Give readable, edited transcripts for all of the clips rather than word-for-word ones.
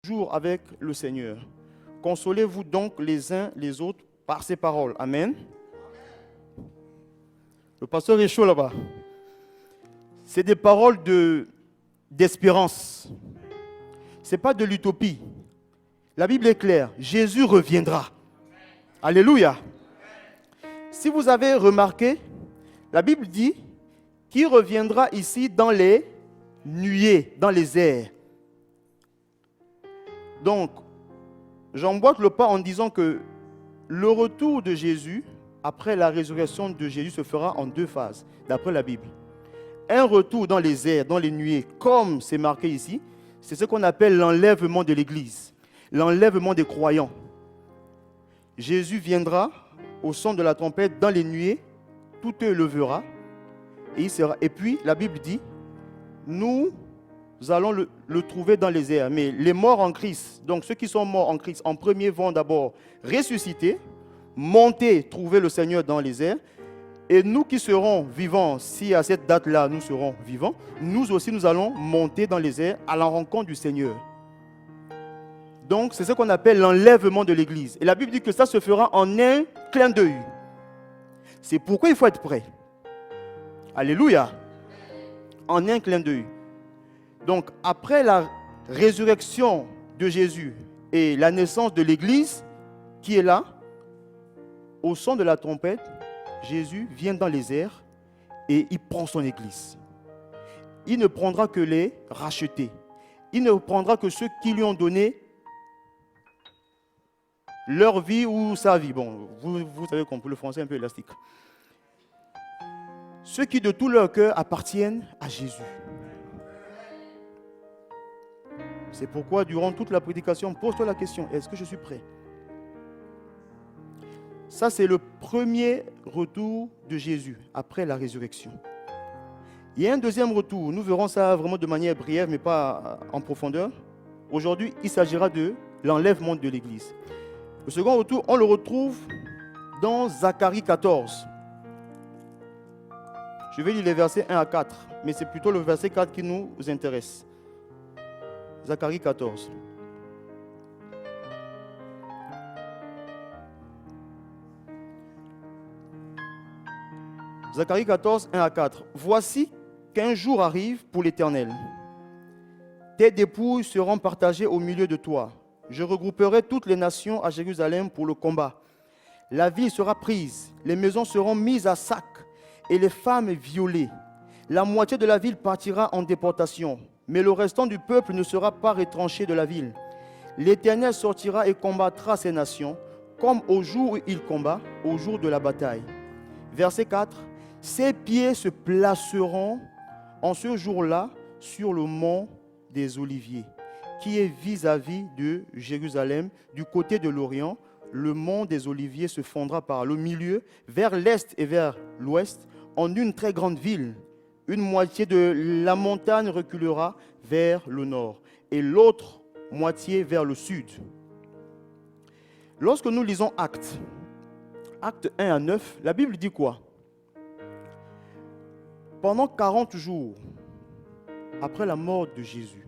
Toujours avec le Seigneur. Consolez-vous donc les uns les autres par ces paroles. Amen. Le pasteur est chaud là-bas. C'est des paroles d'espérance. Ce n'est pas de l'utopie. La Bible est claire. Jésus reviendra. Alléluia. Si vous avez remarqué, la Bible dit qu'il reviendra ici dans les nuées, dans les airs. Donc, j'emboîte le pas en disant que le retour de Jésus, après la résurrection de Jésus, se fera en deux phases, d'après la Bible. Un retour dans les airs, dans les nuées, comme c'est marqué ici, c'est ce qu'on appelle l'enlèvement de l'Église, l'enlèvement des croyants. Jésus viendra au son de la trompette dans les nuées, tout œil levera, et puis la Bible dit, nous allons le trouver dans les airs. Mais les morts en Christ, donc ceux qui sont morts en Christ, en premier vont d'abord ressusciter, monter, trouver le Seigneur dans les airs. Et nous qui serons vivants, si à cette date-là nous serons vivants, nous aussi nous allons monter dans les airs à la rencontre du Seigneur. Donc c'est ce qu'on appelle l'enlèvement de l'Église. Et la Bible dit que ça se fera en un clin d'œil. C'est pourquoi il faut être prêt. Alléluia. En un clin d'œil. Donc, après la résurrection de Jésus et la naissance de l'Église qui est là, au son de la trompette, Jésus vient dans les airs et il prend son Église. Il ne prendra que les rachetés. Il ne prendra que ceux qui lui ont donné leur vie ou sa vie. Bon, vous savez compris, le français est un peu élastique. Ceux qui de tout leur cœur appartiennent à Jésus. C'est pourquoi, durant toute la prédication, pose-toi la question, est-ce que je suis prêt? Ça, c'est le premier retour de Jésus après la résurrection. Il y a un deuxième retour. Nous verrons ça vraiment de manière brève, mais pas en profondeur. Aujourd'hui, il s'agira de l'enlèvement de l'Église. Le second retour, on le retrouve dans Zacharie 14. Je vais lire les versets 1 à 4, mais c'est plutôt le verset 4 qui nous intéresse. Zacharie 14. Zacharie 14, 1 à 4. Voici qu'un jour arrive pour l'Éternel. Tes dépouilles seront partagées au milieu de toi. Je regrouperai toutes les nations à Jérusalem pour le combat. La ville sera prise, les maisons seront mises à sac et les femmes violées. La moitié de la ville partira en déportation. Mais le restant du peuple ne sera pas retranché de la ville. L'Éternel sortira et combattra ces nations, comme au jour où il combat, au jour de la bataille. Verset 4. Ses pieds se placeront en ce jour-là sur le mont des Oliviers, qui est vis-à-vis de Jérusalem, du côté de l'Orient. Le mont des Oliviers se fondra par le milieu, vers l'est et vers l'ouest, en une très grande ville. Une moitié de la montagne reculera vers le nord et l'autre moitié vers le sud. Lorsque nous lisons Actes 1 à 9, la Bible dit quoi? Pendant 40 jours, après la mort de Jésus,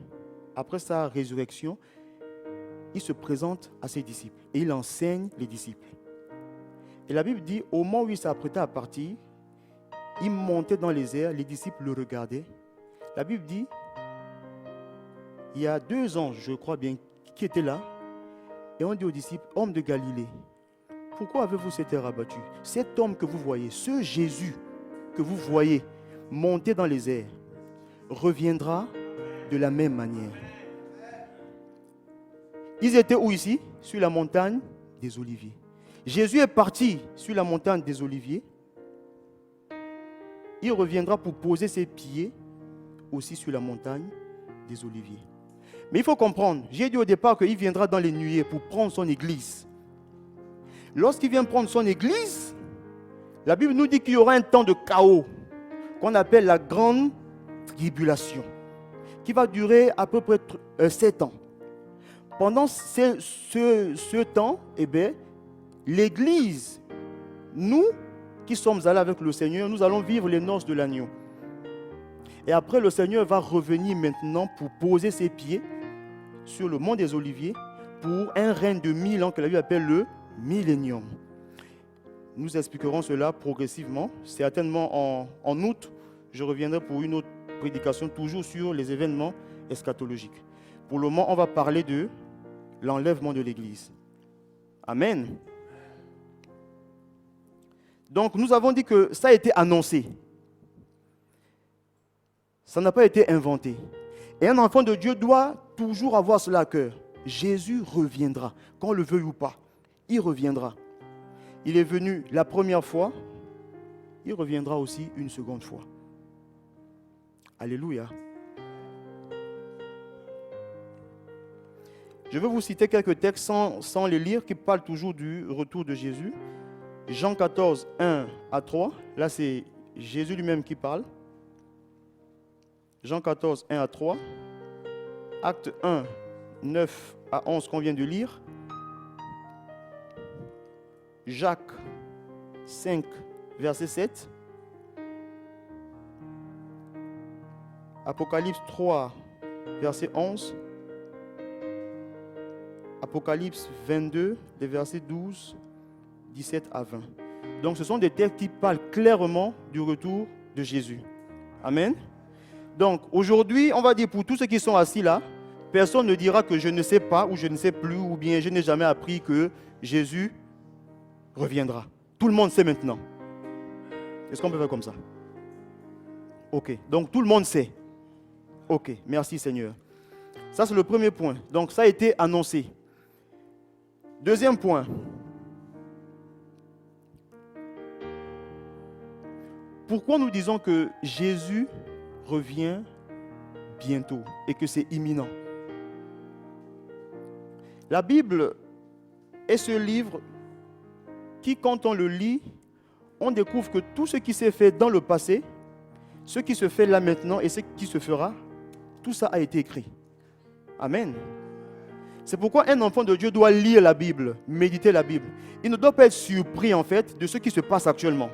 après sa résurrection, il se présente à ses disciples et il enseigne les disciples. Et la Bible dit, au moment où il s'apprêtait à partir, il montait dans les airs, les disciples le regardaient. La Bible dit, il y a 2 anges, je crois bien, qui étaient là. Et on dit aux disciples, hommes de Galilée, pourquoi avez-vous cet air abattu? Cet homme que vous voyez, ce Jésus que vous voyez monter dans les airs, reviendra de la même manière. Ils étaient où ici? Sur la montagne des Oliviers. Jésus est parti sur la montagne des Oliviers. Il reviendra pour poser ses pieds aussi sur la montagne des Oliviers. Mais il faut comprendre, j'ai dit au départ qu'il viendra dans les nuées pour prendre son église. Lorsqu'il vient prendre son église, la Bible nous dit qu'il y aura un temps de chaos qu'on appelle la grande tribulation, qui va durer à peu près 7 ans. Pendant ce temps, l'église, nous qui sommes allés avec le Seigneur, nous allons vivre les noces de l'agneau. Et après, le Seigneur va revenir maintenant pour poser ses pieds sur le mont des Oliviers pour un règne de 1000 ans que la Bible appelle le millénium. Nous expliquerons cela progressivement. Certainement en août, je reviendrai pour une autre prédication toujours sur les événements eschatologiques. Pour le moment, on va parler de l'enlèvement de l'Église. Amen. Donc, nous avons dit que ça a été annoncé. Ça n'a pas été inventé. Et un enfant de Dieu doit toujours avoir cela à cœur. Jésus reviendra, qu'on le veuille ou pas. Il reviendra. Il est venu la première fois, il reviendra aussi une seconde fois. Alléluia. Je vais vous citer quelques textes sans les lire qui parlent toujours du retour de Jésus. Jean 14, 1 à 3. Là, c'est Jésus lui-même qui parle. Jean 14, 1 à 3. Acte 1, 9 à 11 qu'on vient de lire. Jacques 5, verset 7. Apocalypse 3, verset 11. Apocalypse 22, les versets 12, 17 à 20. Donc ce sont des textes qui parlent clairement du retour de Jésus. Amen. Donc aujourd'hui, on va dire pour tous ceux qui sont assis là, personne ne dira que je ne sais pas ou je ne sais plus ou bien je n'ai jamais appris que Jésus reviendra. Tout le monde sait maintenant. Est-ce qu'on peut faire comme ça? Ok. Donc tout le monde sait. Ok. Merci Seigneur. Ça c'est le premier point. Donc ça a été annoncé. Deuxième point. Pourquoi nous disons que Jésus revient bientôt et que c'est imminent? La Bible est ce livre qui, quand on le lit, on découvre que tout ce qui s'est fait dans le passé, ce qui se fait là maintenant et ce qui se fera, tout ça a été écrit. Amen. C'est pourquoi un enfant de Dieu doit lire la Bible, méditer la Bible. Il ne doit pas être surpris en fait de ce qui se passe actuellement.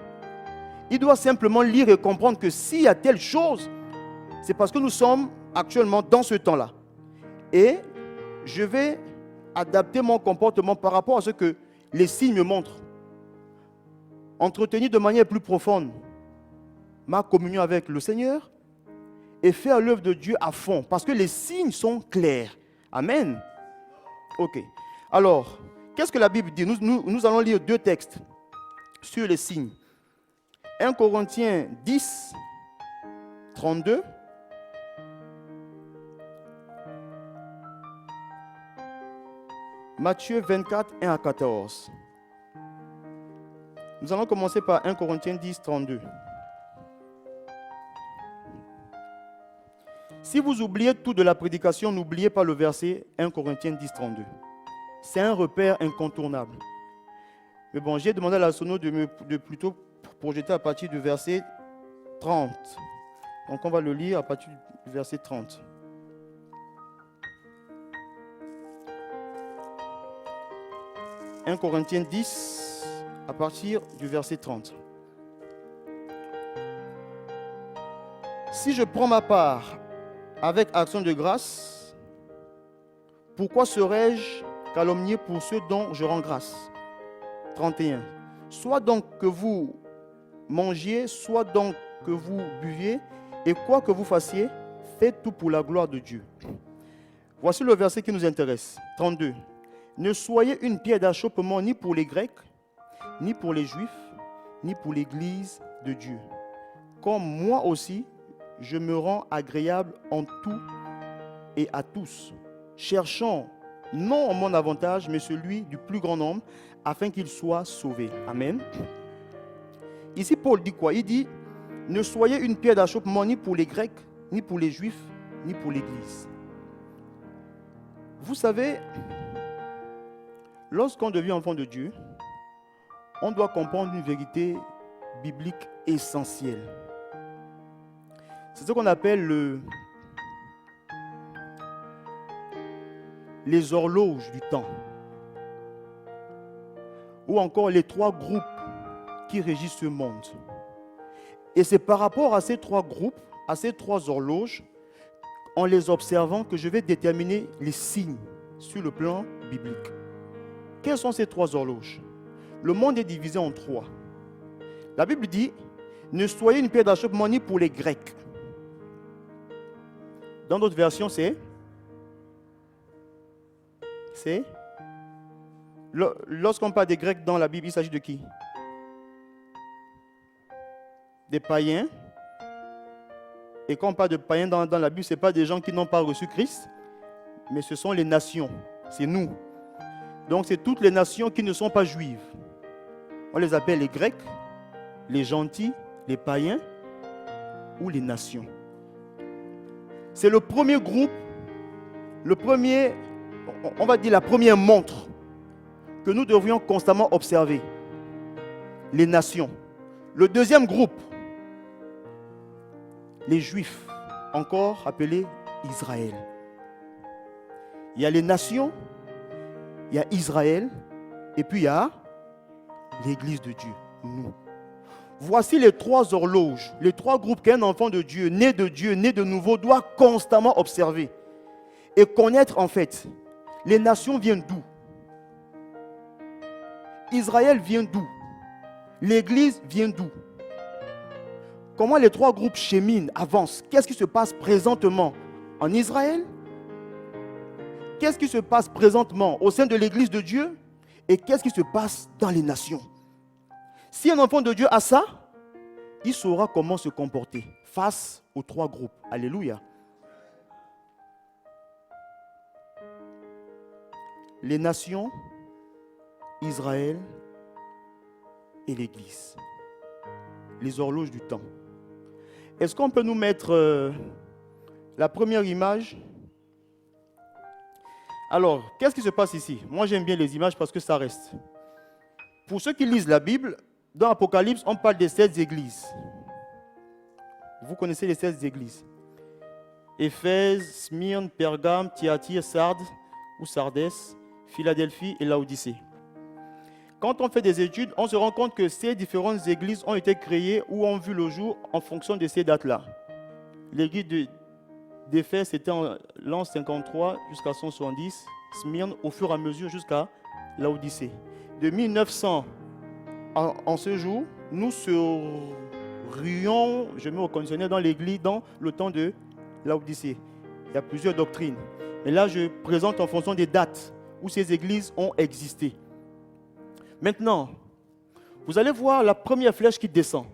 Il doit simplement lire et comprendre que s'il y a telle chose, c'est parce que nous sommes actuellement dans ce temps-là. Et je vais adapter mon comportement par rapport à ce que les signes me montrent. Entretenir de manière plus profonde ma communion avec le Seigneur et faire l'œuvre de Dieu à fond. Parce que les signes sont clairs. Amen. Ok. Alors, qu'est-ce que la Bible dit? Nous allons lire deux textes sur les signes. 1 Corinthiens 10, 32. Matthieu 24, 1 à 14. Nous allons commencer par 1 Corinthiens 10, 32. Si vous oubliez tout de la prédication, n'oubliez pas le verset 1 Corinthiens 10, 32. C'est un repère incontournable. Mais bon, j'ai demandé à la sono de plutôt projeter à partir du verset 30. Donc on va le lire à partir du verset 30. « 1 Corinthiens 10, à partir du verset 30. Si je prends ma part avec action de grâce, pourquoi serais-je calomnié pour ceux dont je rends grâce? 31. Soit donc que vous mangiez, soit donc que vous buviez, et quoi que vous fassiez, faites tout pour la gloire de Dieu. Voici le verset qui nous intéresse. 32. Ne soyez une pierre d'achoppement ni pour les Grecs, ni pour les Juifs, ni pour l'Église de Dieu. Comme moi aussi, je me rends agréable en tout et à tous, cherchant non mon avantage, mais celui du plus grand nombre, afin qu'il soit sauvé. Amen. Ici, Paul dit quoi? Il dit, ne soyez une pierre d'achoppement ni pour les Grecs, ni pour les Juifs, ni pour l'Église. Vous savez, lorsqu'on devient enfant de Dieu, on doit comprendre une vérité biblique essentielle. C'est ce qu'on appelle les horloges du temps. Ou encore les trois groupes qui régissent ce monde. Et c'est par rapport à ces trois groupes, à ces trois horloges, en les observant que je vais déterminer les signes sur le plan biblique. Quelles sont ces trois horloges? Le monde est divisé en trois. La Bible dit, ne soyez une pierre d'achoppement ni pour les Grecs. Dans d'autres versions, c'est lorsqu'on parle des Grecs dans la Bible, il s'agit de qui? Des païens. Et quand on parle de païens dans la Bible, ce n'est pas des gens qui n'ont pas reçu Christ, mais ce sont les nations. C'est nous. Donc c'est toutes les nations qui ne sont pas juives. On les appelle les Grecs, les gentils, les païens ou les nations. C'est le premier groupe, on va dire la première montre que nous devrions constamment observer. Les nations. Le deuxième groupe, les Juifs, encore appelés Israël. Il y a les nations, il y a Israël, et puis il y a l'Église de Dieu, nous. Voici les trois horloges, les trois groupes qu'un enfant de Dieu, né de nouveau, doit constamment observer et connaître en fait. Les nations viennent d'où? Israël vient d'où? L'Église vient d'où? Comment les trois groupes cheminent, avancent? Qu'est-ce qui se passe présentement en Israël? Qu'est-ce qui se passe présentement au sein de l'Église de Dieu? Et qu'est-ce qui se passe dans les nations? Si un enfant de Dieu a ça, il saura comment se comporter face aux trois groupes. Alléluia. Les nations, Israël et l'Église. Les horloges du temps. Est-ce qu'on peut nous mettre la première image? Alors, qu'est-ce qui se passe ici? Moi, j'aime bien les images parce que ça reste. Pour ceux qui lisent la Bible, dans l'Apocalypse, on parle des 7 églises. Vous connaissez les 7 églises. Éphèse, Smyrne, Pergame, Thyatire, Sardes ou Sardès, Philadelphie et Laodicée. Quand on fait des études, on se rend compte que ces différentes églises ont été créées ou ont vu le jour en fonction de ces dates-là. L'église d'Éphèse, c'était en l'an 53 jusqu'à 170, Smyrne au fur et à mesure jusqu'à Laodicée. De 1900 en ce jour, nous serions, je me reconditionnais dans l'église dans le temps de Laodicée. Il y a plusieurs doctrines. Mais là, je présente en fonction des dates où ces églises ont existé. Maintenant, vous allez voir la première flèche qui descend.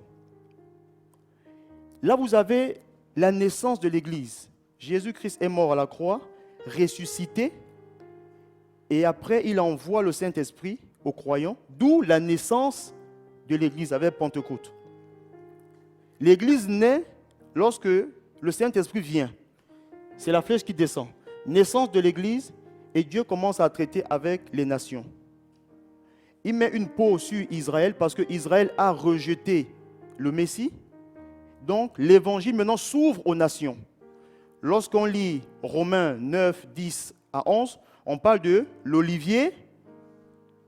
Là, vous avez la naissance de l'église. Jésus-Christ est mort à la croix, ressuscité, et après, il envoie le Saint-Esprit aux croyants, d'où la naissance de l'église avec Pentecôte. L'église naît lorsque le Saint-Esprit vient. C'est la flèche qui descend. Naissance de l'église, et Dieu commence à traiter avec les nations. Il met une pause sur Israël parce que Israël a rejeté le Messie. Donc l'évangile maintenant s'ouvre aux nations. Lorsqu'on lit Romains 9, 10 à 11, on parle de l'olivier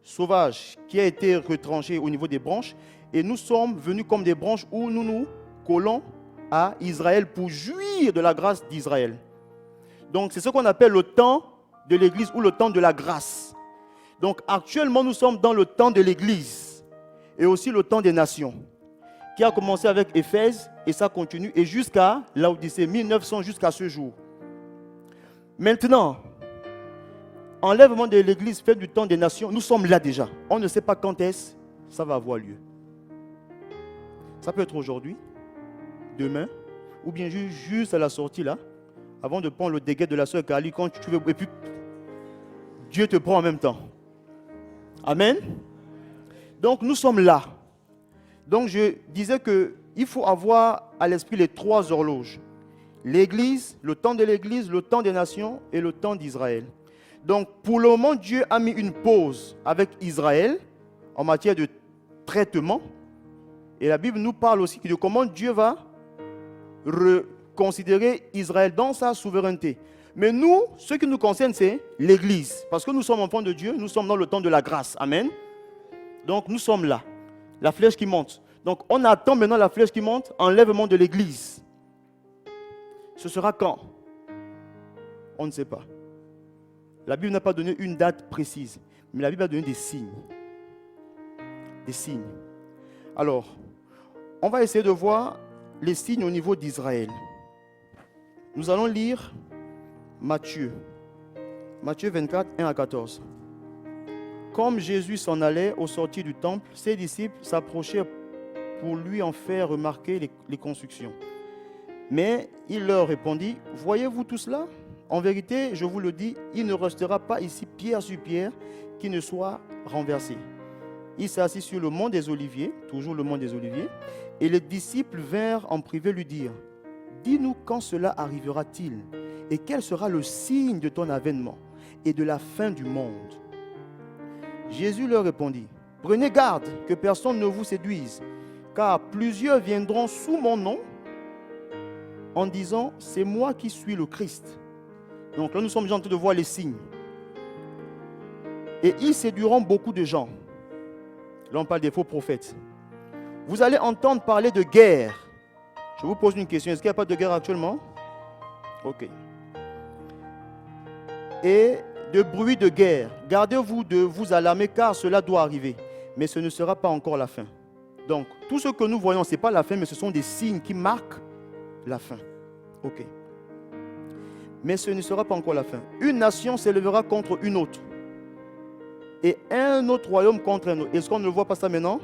sauvage qui a été retranché au niveau des branches. Et nous sommes venus comme des branches où nous nous collons à Israël pour jouir de la grâce d'Israël. Donc c'est ce qu'on appelle le temps de l'église ou le temps de la grâce. Donc actuellement, nous sommes dans le temps de l'Église et aussi le temps des nations qui a commencé avec Éphèse et ça continue et jusqu'à Laodicée, 1900 jusqu'à ce jour. Maintenant, enlèvement de l'Église fait du temps des nations, nous sommes là déjà. On ne sait pas quand est-ce ça va avoir lieu. Ça peut être aujourd'hui, demain, ou bien juste à la sortie là, avant de prendre le dégât de la sœur Kali, quand tu veux, et puis Dieu te prend en même temps. Amen. Donc nous sommes là. Donc je disais qu'il faut avoir à l'esprit les trois horloges. L'église, le temps de l'église, le temps des nations et le temps d'Israël. Donc pour le moment, Dieu a mis une pause avec Israël en matière de traitement. Et la Bible nous parle aussi de comment Dieu va reconsidérer Israël dans sa souveraineté. Mais nous, ce qui nous concerne, c'est l'église. Parce que nous sommes enfants de Dieu, nous sommes dans le temps de la grâce. Amen. Donc nous sommes là. La flèche qui monte. Donc on attend maintenant la flèche qui monte, enlèvement de l'église. Ce sera quand? On ne sait pas. La Bible n'a pas donné une date précise, mais la Bible a donné des signes. Des signes. Alors, on va essayer de voir les signes au niveau d'Israël. Nous allons lire Matthieu 24, 1 à 14. Comme Jésus s'en allait au sortir du temple, ses disciples s'approchaient pour lui en faire remarquer les constructions. Mais il leur répondit, « Voyez-vous tout cela ? En vérité, je vous le dis, il ne restera pas ici pierre sur pierre qui ne soit renversé. » Il s'assit sur le mont des Oliviers, toujours le mont des Oliviers, et les disciples vinrent en privé lui dire, « Dis-nous quand cela arrivera-t-il, et quel sera le signe de ton avènement et de la fin du monde ?» Jésus leur répondit, « Prenez garde que personne ne vous séduise, car plusieurs viendront sous mon nom en disant, c'est moi qui suis le Christ. » Donc là, nous sommes en train de voir les signes. Et ils séduiront beaucoup de gens. Là, on parle des faux prophètes. Vous allez entendre parler de guerre. Je vous pose une question. Est-ce qu'il n'y a pas de guerre actuellement? Ok. Et de bruit de guerre. Gardez-vous de vous alarmer car cela doit arriver. Mais ce ne sera pas encore la fin. Donc, tout ce que nous voyons, ce n'est pas la fin, mais ce sont des signes qui marquent la fin. Ok. Mais ce ne sera pas encore la fin. Une nation s'élèvera contre une autre. Et un autre royaume contre un autre. Est-ce qu'on ne voit pas ça maintenant?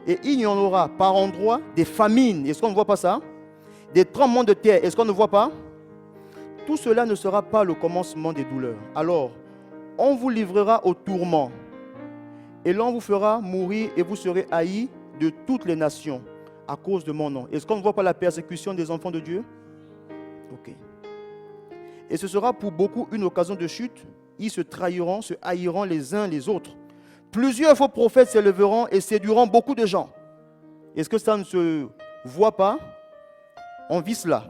Et il y en aura par endroits des famines. Est-ce qu'on ne voit pas ça? Des tremblements de terre. Est-ce qu'on ne voit pas? Tout cela ne sera pas le commencement des douleurs. Alors, on vous livrera au tourment. Et l'on vous fera mourir et vous serez haïs de toutes les nations à cause de mon nom. Est-ce qu'on ne voit pas la persécution des enfants de Dieu? Ok. Et ce sera pour beaucoup une occasion de chute. Ils se trahiront, se haïront les uns les autres. Plusieurs faux prophètes s'élèveront et séduiront beaucoup de gens. Est-ce que ça ne se voit pas? On vit cela.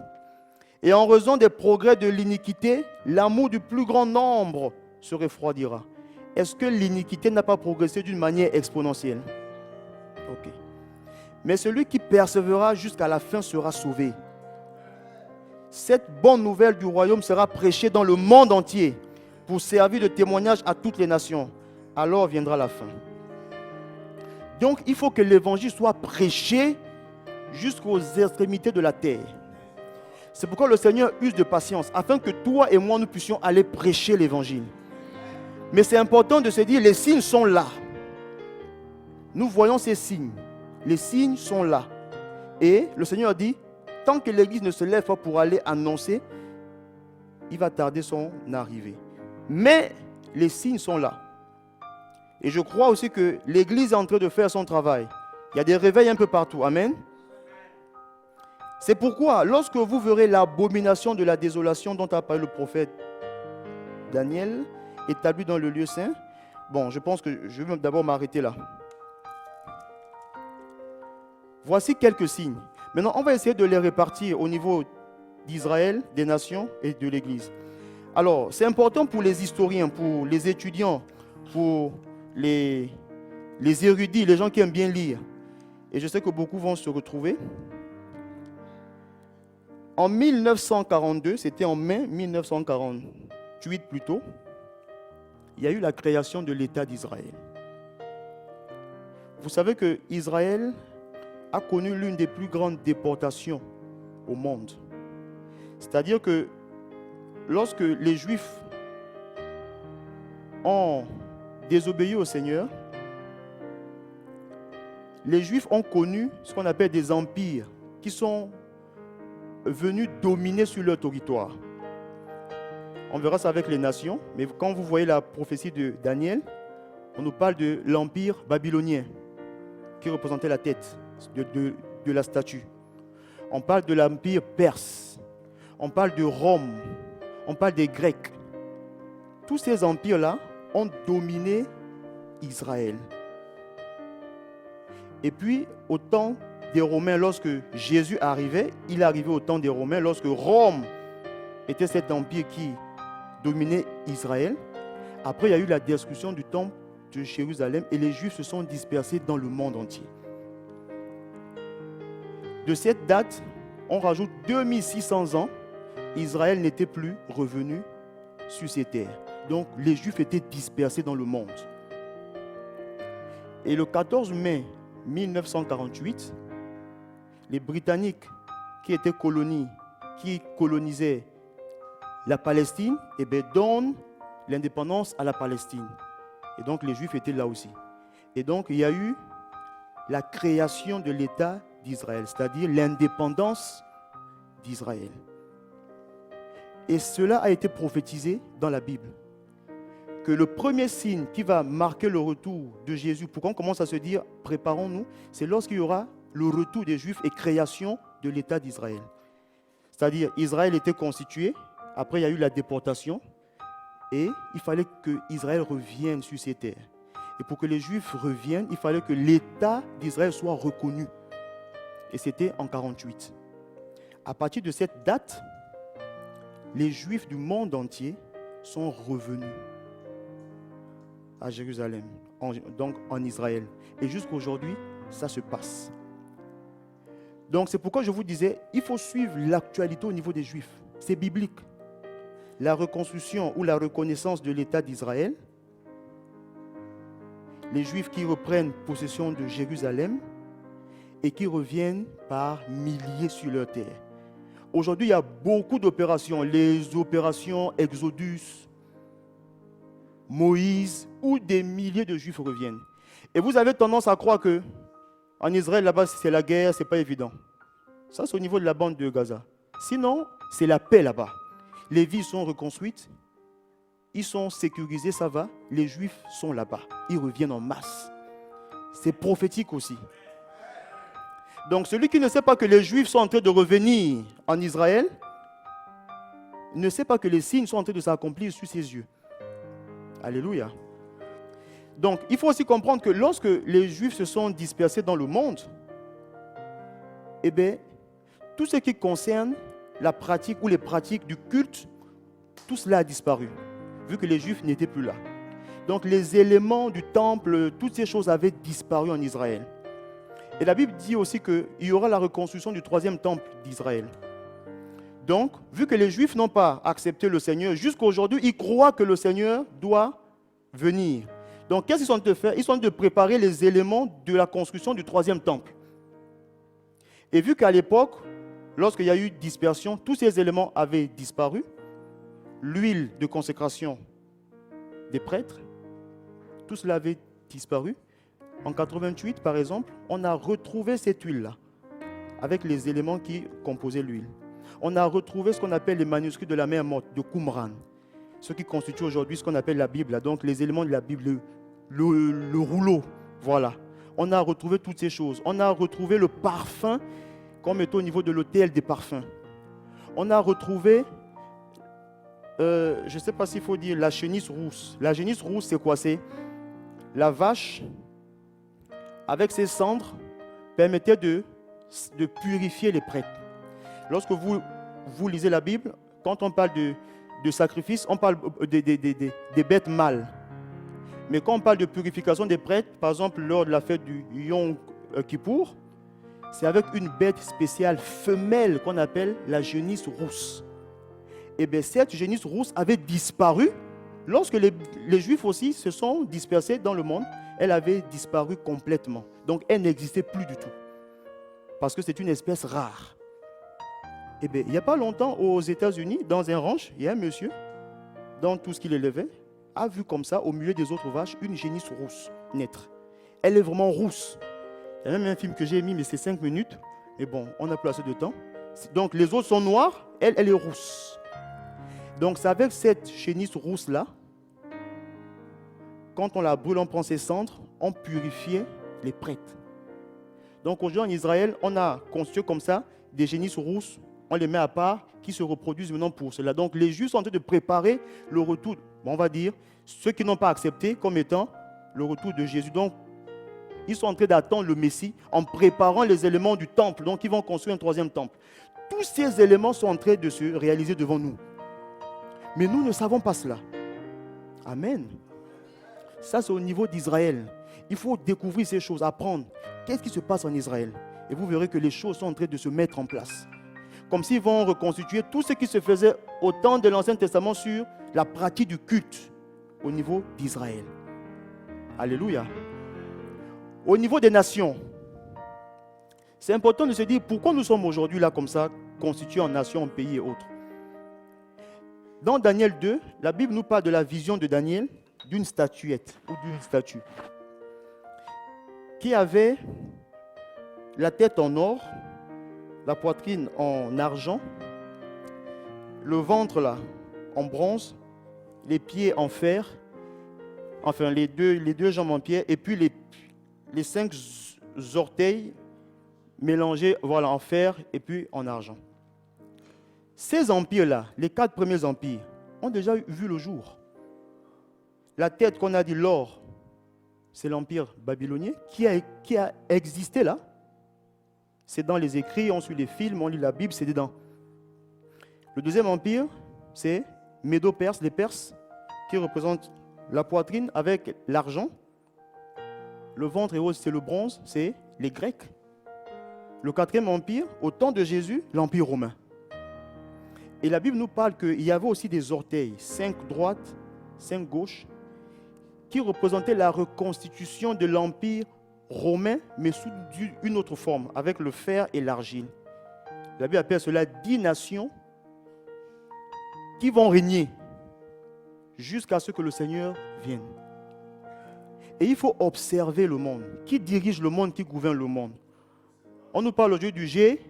Et en raison des progrès de l'iniquité, l'amour du plus grand nombre se refroidira. Est-ce que l'iniquité n'a pas progressé d'une manière exponentielle? Ok. Mais celui qui persévérera jusqu'à la fin sera sauvé. Cette bonne nouvelle du royaume sera prêchée dans le monde entier pour servir de témoignage à toutes les nations. Alors viendra la fin. Donc, il faut que l'évangile soit prêché jusqu'aux extrémités de la terre. C'est pourquoi le Seigneur use de patience, afin que toi et moi, nous puissions aller prêcher l'évangile. Mais c'est important de se dire, les signes sont là. Nous voyons ces signes. Les signes sont là. Et le Seigneur dit, tant que l'Église ne se lève pas pour aller annoncer, il va tarder son arrivée. Mais les signes sont là. Et je crois aussi que l'Église est en train de faire son travail. Il y a des réveils un peu partout. Amen. C'est pourquoi, lorsque vous verrez l'abomination de la désolation dont a parlé le prophète Daniel, établie dans le lieu saint, bon, je pense que je vais d'abord m'arrêter là. Voici quelques signes. Maintenant, on va essayer de les répartir au niveau d'Israël, des nations et de l'Église. Alors, c'est important pour les historiens, pour les étudiants, pour les érudits, les gens qui aiment bien lire. Et je sais que beaucoup vont se retrouver. En 1942, c'était en mai 1948 plutôt, il y a eu la création de l'État d'Israël. Vous savez que Israël a connu l'une des plus grandes déportations au monde. C'est-à-dire que lorsque les Juifs ont désobéi au Seigneur, les Juifs ont connu ce qu'on appelle des empires qui sont venus dominer sur leur territoire. On verra ça avec les nations, mais quand vous voyez la prophétie de Daniel, on nous parle de l'empire babylonien qui représentait la tête de la statue. On parle de l'empire perse, on parle de Rome, on parle des Grecs. Tous ces empires-là ont dominé Israël. Et puis, au temps des Romains, lorsque Jésus arrivait, il arrivait au temps des Romains, lorsque Rome était cet empire qui dominait Israël. Après, il y a eu la destruction du temple de Jérusalem et les Juifs se sont dispersés dans le monde entier. De cette date, on rajoute 2600 ans Israël n'était plus revenu sur ces terres. Donc les Juifs étaient dispersés dans le monde. Et le 14 mai 1948, les Britanniques qui étaient qui colonisaient la Palestine, donnent l'indépendance à la Palestine. Et donc les Juifs étaient là aussi. Et donc il y a eu la création de l'État d'Israël, c'est-à-dire l'indépendance d'Israël. Et cela a été prophétisé dans la Bible. Que le premier signe qui va marquer le retour de Jésus, pour qu'on commence à se dire, préparons-nous, c'est lorsqu'il y aura le retour des Juifs et création de l'État d'Israël. C'est-à-dire, Israël était constitué, après il y a eu la déportation, et il fallait que Israël revienne sur ses terres. Et pour que les Juifs reviennent, il fallait que l'État d'Israël soit reconnu. Et c'était en 1948. À partir de cette date, les Juifs du monde entier sont revenus à Jérusalem, donc en Israël. Et jusqu'à aujourd'hui, ça se passe. Donc c'est pourquoi je vous disais, il faut suivre l'actualité au niveau des Juifs. C'est biblique. La reconstruction ou la reconnaissance de l'État d'Israël, les Juifs qui reprennent possession de Jérusalem et qui reviennent par milliers sur leur terre. Aujourd'hui, il y a beaucoup d'opérations, les opérations Exodus, Moïse, où des milliers de Juifs reviennent. Et vous avez tendance à croire que en Israël, là-bas, c'est la guerre, ce n'est pas évident. Ça, c'est au niveau de la bande de Gaza. Sinon, c'est la paix là-bas. Les villes sont reconstruites, ils sont sécurisés, ça va. Les Juifs sont là-bas, ils reviennent en masse. C'est prophétique aussi. Donc, celui qui ne sait pas que les Juifs sont en train de revenir en Israël, ne sait pas que les signes sont en train de s'accomplir sous ses yeux. Alléluia. Donc, il faut aussi comprendre que lorsque les Juifs se sont dispersés dans le monde, tout ce qui concerne la pratique ou les pratiques du culte, tout cela a disparu, vu que les Juifs n'étaient plus là. Donc, les éléments du temple, toutes ces choses avaient disparu en Israël. Et la Bible dit aussi qu'il y aura la reconstruction du 3e temple d'Israël. Donc, vu que les Juifs n'ont pas accepté le Seigneur, jusqu'à aujourd'hui, ils croient que le Seigneur doit venir. Donc, qu'est-ce qu'ils sont en train de faire? Ils sont en train de préparer les éléments de la construction du 3e temple. Et vu qu'à l'époque, lorsqu'il y a eu dispersion, tous ces éléments avaient disparu, l'huile de consécration des prêtres, tout cela avait disparu. En 88, par exemple, on a retrouvé cette huile-là, avec les éléments qui composaient l'huile. On a retrouvé ce qu'on appelle les manuscrits de la mer morte, de Qumran, ce qui constitue aujourd'hui ce qu'on appelle la Bible, donc les éléments de la Bible, le rouleau, voilà. On a retrouvé toutes ces choses. On a retrouvé le parfum qu'on mettait au niveau de l'autel des parfums. On a retrouvé, je ne sais pas s'il faut dire la génisse rousse. La génisse rousse, c'est quoi? C'est la vache, avec ses cendres, permettait de purifier les prêtres. Lorsque vous lisez la Bible, quand on parle de sacrifice, on parle des bêtes mâles. Mais quand on parle de purification des prêtres, par exemple lors de la fête du Yom Kippour, c'est avec une bête spéciale femelle qu'on appelle la génisse rousse. Et bien cette génisse rousse avait disparu lorsque les Juifs aussi se sont dispersés dans le monde. Elle avait disparu complètement. Donc elle n'existait plus du tout. Parce que c'est une espèce rare. Et bien il n'y a pas longtemps aux États-Unis, dans un ranch, il y a un monsieur, dans tout ce qu'il élevait, a vu comme ça, au milieu des autres vaches, une génisse rousse naître. Elle est vraiment rousse. Il y a même un film que j'ai mis, mais c'est 5 minutes. Mais bon, on n'a plus assez de temps. Donc les autres sont noirs, elle est rousse. Donc c'est avec cette génisse rousse-là, quand on la brûle, on prend ses cendres, on purifiait les prêtres. Donc aujourd'hui en Israël, on a constitué comme ça des génisses rousses, on les met à part, qui se reproduisent maintenant pour cela. Donc les Juifs sont en train de préparer le retour, on va dire, ceux qui n'ont pas accepté comme étant le retour de Jésus. Donc ils sont en train d'attendre le Messie en préparant les éléments du temple. Donc ils vont construire un 3e temple. Tous ces éléments sont en train de se réaliser devant nous. Mais nous ne savons pas cela. Amen. Ça, c'est au niveau d'Israël. Il faut découvrir ces choses, apprendre. Qu'est-ce qui se passe en Israël? Et vous verrez que les choses sont en train de se mettre en place. comme s'ils vont reconstituer tout ce qui se faisait au temps de l'Ancien Testament sur la pratique du culte au niveau d'Israël. Alléluia. Au niveau des nations, c'est important de se dire pourquoi nous sommes aujourd'hui là comme ça, constitués en nations, en pays et autres. Dans Daniel 2, la Bible nous parle de la vision de Daniel d'une statuette ou d'une statue qui avait la tête en or, la poitrine en argent, le ventre là en bronze, les pieds en fer, enfin les deux jambes en pierre, et puis les 5 orteils mélangés voilà, en fer et puis en argent. Ces empires-là, les 4 premiers empires, ont déjà vu le jour. La tête qu'on a dit, l'or, c'est l'empire babylonien qui a existé là. C'est dans les écrits, on suit les films, on lit la Bible, c'est dedans. Le deuxième empire, c'est Médo-Perse, les Perses, qui représentent la poitrine avec l'argent. Le ventre et haut, c'est le bronze, c'est les Grecs. Le 4e empire, au temps de Jésus, l'empire romain. Et la Bible nous parle qu'il y avait aussi des orteils, 5 droites, 5 gauches, qui représentaient la reconstitution de l'empire romain, mais sous une autre forme, avec le fer et l'argile. La Bible appelle cela 10 nations qui vont régner jusqu'à ce que le Seigneur vienne. Et il faut observer le monde. Qui dirige le monde, qui gouverne le monde? On nous parle aujourd'hui du G8.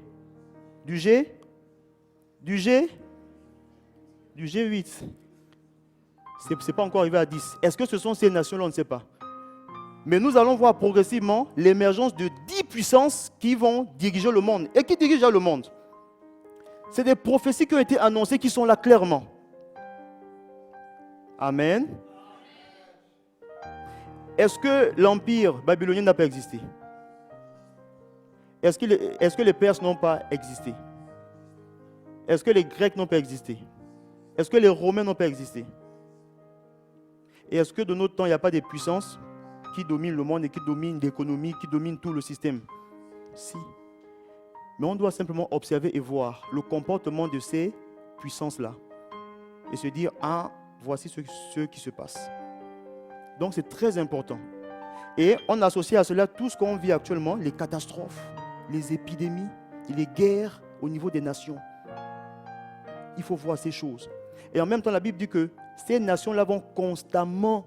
Ce n'est pas encore arrivé à 10. Est-ce que ce sont ces nations-là? On ne sait pas. Mais nous allons voir progressivement l'émergence de 10 puissances qui vont diriger le monde. Et qui dirigent le monde? C'est des prophéties qui ont été annoncées, qui sont là clairement. Amen. Est-ce que l'empire babylonien n'a pas existé? Est-ce que les Perses n'ont pas existé? Est-ce que les Grecs n'ont pas existé? Est-ce que les Romains n'ont pas existé? Et est-ce que de notre temps, il n'y a pas des puissances qui dominent le monde et qui dominent l'économie, qui dominent tout le système? Si. Mais on doit simplement observer et voir le comportement de ces puissances-là. Et se dire, ah, voici ce qui se passe. Donc c'est très important. Et on associe à cela tout ce qu'on vit actuellement, les catastrophes, les épidémies, les guerres au niveau des nations. Il faut voir ces choses. Et en même temps, la Bible dit que ces nations-là vont constamment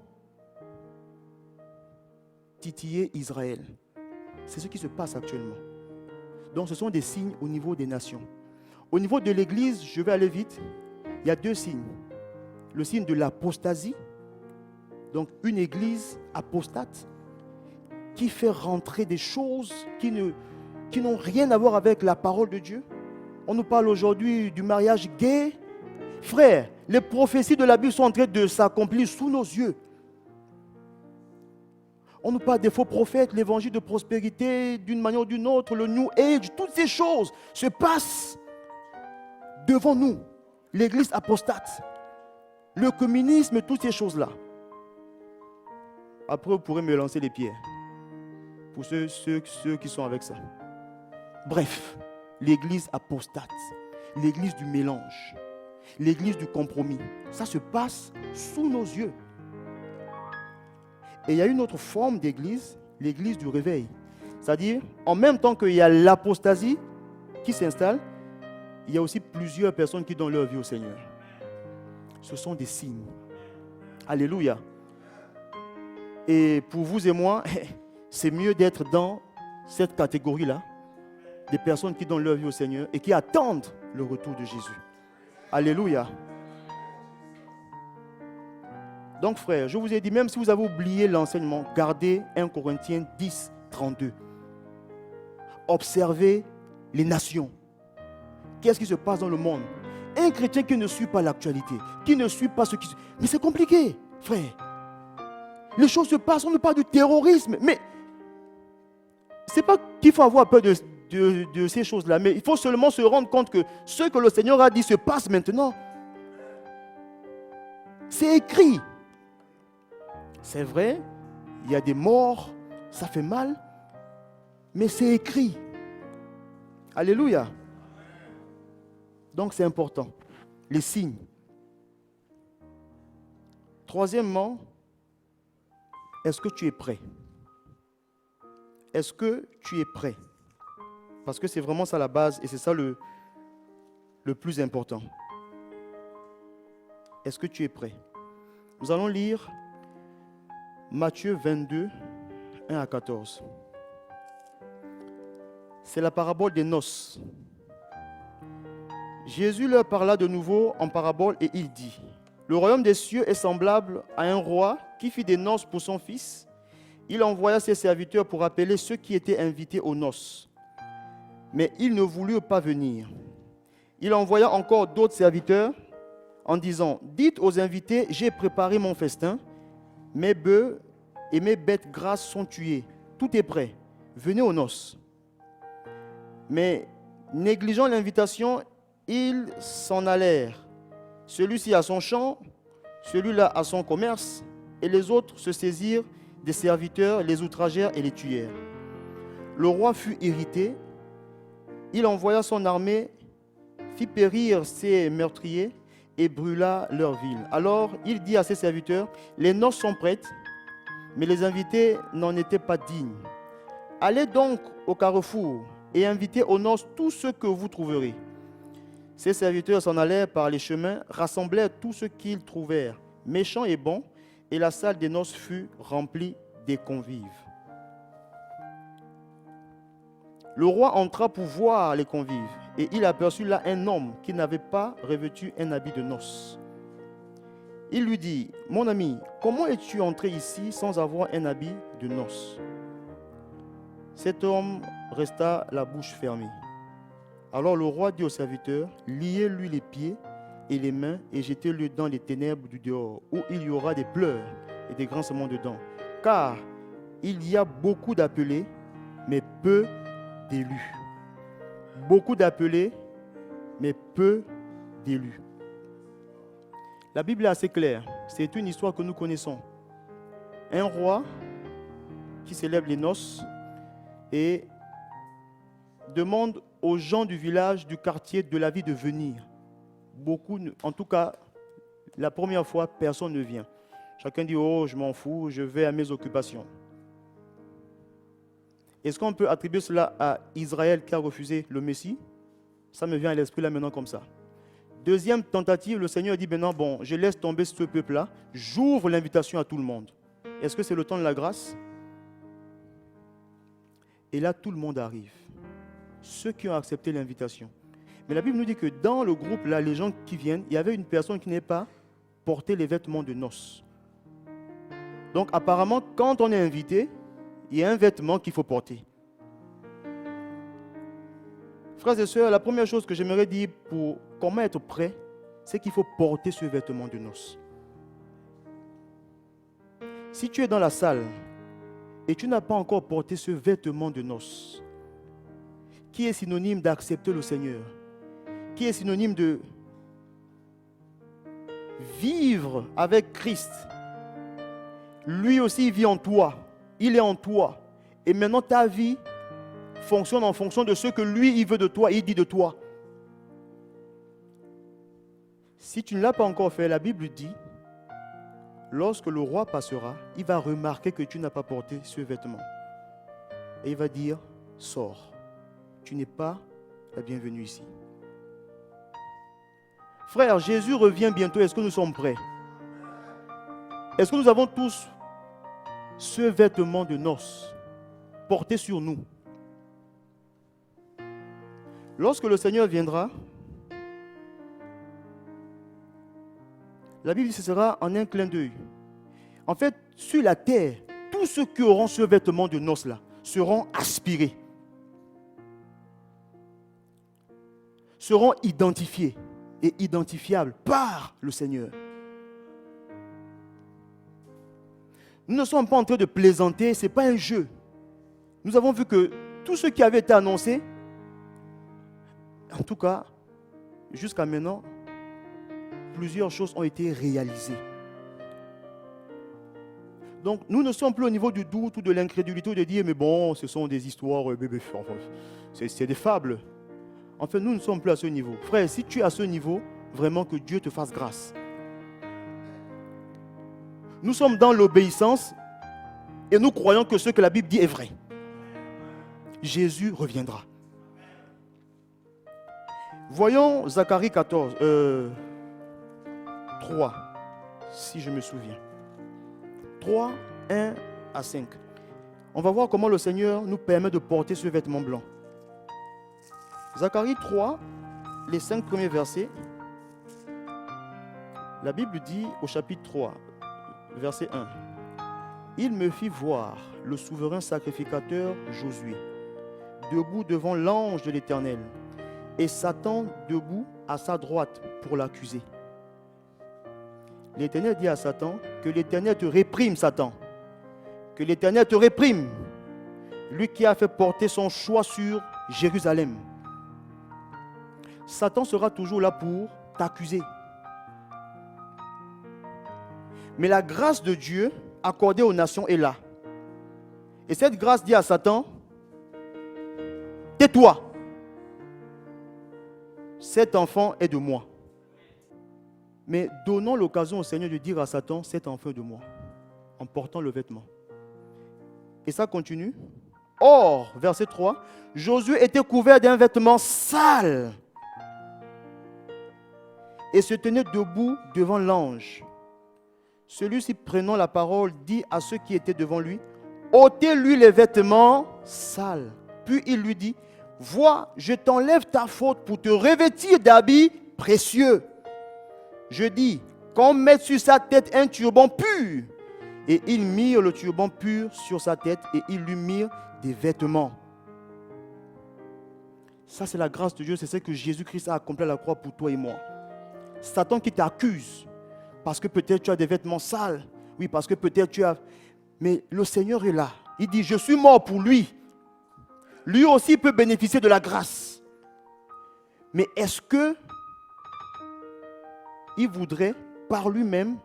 titiller Israël. C'est ce qui se passe actuellement. Donc ce sont des signes au niveau des nations. Au niveau de l'Église, je vais aller vite, il y a 2 signes. Le signe de l'apostasie, donc une Église apostate, qui fait rentrer des choses qui n'ont rien à voir avec la parole de Dieu. On nous parle aujourd'hui du mariage gay. Frères, les prophéties de la Bible sont en train de s'accomplir sous nos yeux. On nous parle des faux prophètes, l'évangile de prospérité, d'une manière ou d'une autre, le New Age, toutes ces choses se passent devant nous. L'église apostate, le communisme, toutes ces choses-là. Après, vous pourrez me lancer les pierres pour ceux qui sont avec ça. Bref, l'église apostate, l'église du mélange, l'église du compromis. Ça se passe sous nos yeux. Et il y a une autre forme d'église, l'église du réveil. C'est-à-dire, en même temps qu'il y a l'apostasie qui s'installe, il y a aussi plusieurs personnes qui donnent leur vie au Seigneur. Ce sont des signes. Alléluia. Et pour vous et moi, c'est mieux d'être dans cette catégorie-là, des personnes qui donnent leur vie au Seigneur et qui attendent le retour de Jésus. Alléluia. Donc frère, je vous ai dit, même si vous avez oublié l'enseignement, gardez 1 Corinthiens 10, 32. Observez les nations. Qu'est-ce qui se passe dans le monde? Un chrétien qui ne suit pas l'actualité, qui ne suit pas ce qui se... Mais c'est compliqué, frère. Les choses se passent, on ne parle de terrorisme, mais ce n'est pas qu'il faut avoir peur de ces choses-là, mais il faut seulement se rendre compte que ce que le Seigneur a dit se passe maintenant. C'est écrit. C'est vrai, il y a des morts, ça fait mal, mais c'est écrit. Alléluia. Donc c'est important. Les signes. Troisièmement, est-ce que tu es prêt? Est-ce que tu es prêt? Parce que c'est vraiment ça la base et c'est ça le plus important. Est-ce que tu es prêt? Nous allons lire Matthieu 22, 1 à 14. C'est la parabole des noces. Jésus leur parla de nouveau en parabole et il dit: le royaume des cieux est semblable à un roi qui fit des noces pour son fils. Il envoya ses serviteurs pour appeler ceux qui étaient invités aux noces. Mais ils ne voulurent pas venir. Il envoya encore d'autres serviteurs en disant: dites aux invités, j'ai préparé mon festin, mes bœufs et mes bêtes grasses sont tués. Tout est prêt. Venez aux noces. Mais négligeant l'invitation, ils s'en allèrent. Celui-ci à son champ, celui-là à son commerce, et les autres se saisirent des serviteurs, les outragèrent et les tuèrent. Le roi fut irrité. Il envoya son armée, fit périr ses meurtriers et brûla leur ville. Alors il dit à ses serviteurs: les noces sont prêtes, mais les invités n'en étaient pas dignes. Allez donc au carrefour et invitez aux noces tous ceux que vous trouverez. Ses serviteurs s'en allèrent par les chemins, rassemblèrent tout ce qu'ils trouvèrent, méchants et bons, et la salle des noces fut remplie des convives. Le roi entra pour voir les convives, et il aperçut là un homme qui n'avait pas revêtu un habit de noces. Il lui dit: mon ami, comment es-tu entré ici sans avoir un habit de noces? Cet homme resta la bouche fermée. Alors le roi dit au serviteur: liez-lui les pieds et les mains et jetez-le dans les ténèbres du dehors, où il y aura des pleurs et des grincements de dents. Car il y a beaucoup d'appelés, mais peu d'élus. Beaucoup d'appelés, mais peu d'élus. La Bible est assez claire. C'est une histoire que nous connaissons. Un roi qui célèbre les noces et demande aux gens du village, du quartier, de la ville de venir. Beaucoup, en tout cas, la première fois, personne ne vient. Chacun dit: oh, je m'en fous, je vais à mes occupations. Est-ce qu'on peut attribuer cela à Israël qui a refusé le Messie? Ça me vient à l'esprit là maintenant comme ça. Deuxième tentative, le Seigneur dit maintenant: bon, je laisse tomber ce peuple-là, j'ouvre l'invitation à tout le monde. Est-ce que c'est le temps de la grâce? Et là, tout le monde arrive. Ceux qui ont accepté l'invitation. Mais la Bible nous dit que dans le groupe, là, les gens qui viennent, il y avait une personne qui n'est pas porté les vêtements de noces. Donc apparemment, quand on est invité, il y a un vêtement qu'il faut porter. Frères et sœurs, la première chose que j'aimerais dire pour comment être prêt, c'est qu'il faut porter ce vêtement de noces. Si tu es dans la salle et tu n'as pas encore porté ce vêtement de noces, qui est synonyme d'accepter le Seigneur, qui est synonyme de vivre avec Christ. Lui aussi, il vit en toi. Il est en toi. Et maintenant, ta vie fonctionne en fonction de ce que lui, il veut de toi, il dit de toi. Si tu ne l'as pas encore fait, la Bible dit, lorsque le roi passera, il va remarquer que tu n'as pas porté ce vêtement. Et il va dire: sors. Tu n'es pas la bienvenue ici. Frère, Jésus revient bientôt. Est-ce que nous sommes prêts? Est-ce que nous avons tous ce vêtement de noces porté sur nous? Lorsque le Seigneur viendra, la Bible dit que ce sera en un clin d'œil. En fait, sur la terre, tous ceux qui auront ce vêtement de noces-là seront aspirés, seront identifiés et identifiables par le Seigneur. Nous ne sommes pas en train de plaisanter, ce n'est pas un jeu. Nous avons vu que tout ce qui avait été annoncé, en tout cas, jusqu'à maintenant, plusieurs choses ont été réalisées. Donc, nous ne sommes plus au niveau du doute ou de l'incrédulité de dire: mais bon, ce sont des histoires, c'est des fables. En fait, nous ne sommes plus à ce niveau. Frère, si tu es à ce niveau, vraiment que Dieu te fasse grâce. Nous sommes dans l'obéissance et nous croyons que ce que la Bible dit est vrai. Jésus reviendra. Voyons Zacharie 14, 3, si je me souviens. 3, 1 à 5. On va voir comment le Seigneur nous permet de porter ce vêtement blanc. Zacharie 3, les 5 premiers versets. La Bible dit au chapitre 3, verset 1. Il me fit voir le souverain sacrificateur Josué, debout devant l'ange de l'Éternel, et Satan debout à sa droite pour l'accuser. L'Éternel dit à Satan, que l'Éternel te réprime, Satan. Que l'Éternel te réprime. Lui qui a fait porter son choix sur Jérusalem. Satan sera toujours là pour t'accuser. Mais la grâce de Dieu accordée aux nations est là. Et cette grâce dit à Satan, tais-toi. Cet enfant est de moi. Mais donnons l'occasion au Seigneur de dire à Satan, cet enfant est de moi, en portant le vêtement. Et ça continue. Or, verset 3, Josué était couvert d'un vêtement sale et se tenait debout devant l'ange. Celui-ci, prenant la parole, dit à ceux qui étaient devant lui, ôtez-lui les vêtements sales. Puis il lui dit, vois, je t'enlève ta faute pour te revêtir d'habits précieux. Je dis, qu'on mette sur sa tête un turban pur. Et ils mirent le turban pur sur sa tête et ils lui mirent des vêtements. Ça, c'est la grâce de Dieu, c'est ce que Jésus-Christ a accompli à la croix pour toi et moi. Satan qui t'accuse, parce que peut-être tu as des vêtements sales. Oui, parce que peut-être tu as... Mais le Seigneur est là. Il dit, je suis mort pour lui. Lui aussi peut bénéficier de la grâce. Mais est-ce que il voudrait par lui-même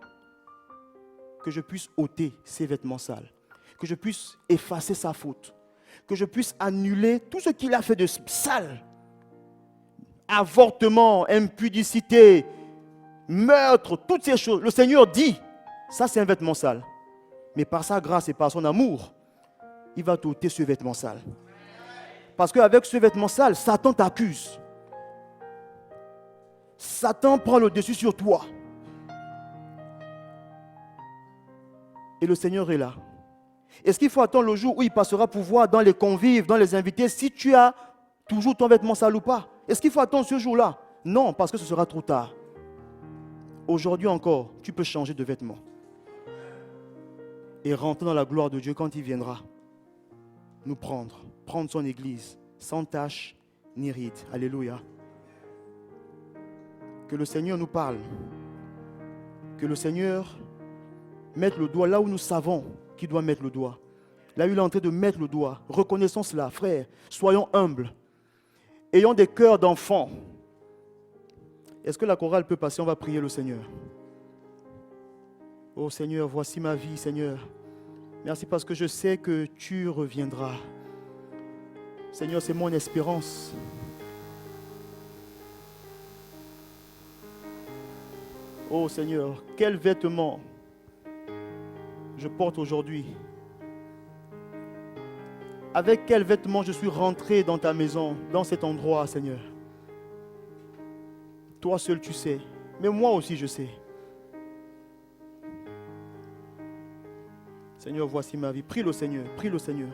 que je puisse ôter ses vêtements sales, que je puisse effacer sa faute, que je puisse annuler tout ce qu'il a fait de sale, avortement, impudicité, meurtre, toutes ces choses. Le Seigneur dit, ça c'est un vêtement sale. Mais par sa grâce et par son amour, il va t'ôter ce vêtement sale. Parce qu'avec ce vêtement sale, Satan t'accuse. Satan prend le dessus sur toi. Et le Seigneur est là. Est-ce qu'il faut attendre le jour où il passera pour voir dans les convives, dans les invités, si tu as toujours ton vêtement sale ou pas? Est-ce qu'il faut attendre ce jour-là? Non, parce que ce sera trop tard. Aujourd'hui encore, tu peux changer de vêtement. Et rentrer dans la gloire de Dieu quand il viendra nous prendre son église, sans tache ni ride. Alléluia. Que le Seigneur nous parle. Que le Seigneur mette le doigt là où nous savons qu'il doit mettre le doigt. Là où il est en train de mettre le doigt. Reconnaissons cela, frère. Soyons humbles. Ayons des cœurs d'enfants. Est-ce que la chorale peut passer? On va prier le Seigneur. Oh Seigneur, voici ma vie, Seigneur. Merci parce que je sais que tu reviendras. Seigneur, c'est mon espérance. Oh Seigneur, quel vêtement je porte aujourd'hui? Avec quel vêtement je suis rentré dans ta maison, dans cet endroit, Seigneur? Toi seul tu sais, mais moi aussi je sais. Seigneur, voici ma vie. Prie le Seigneur, prie le Seigneur.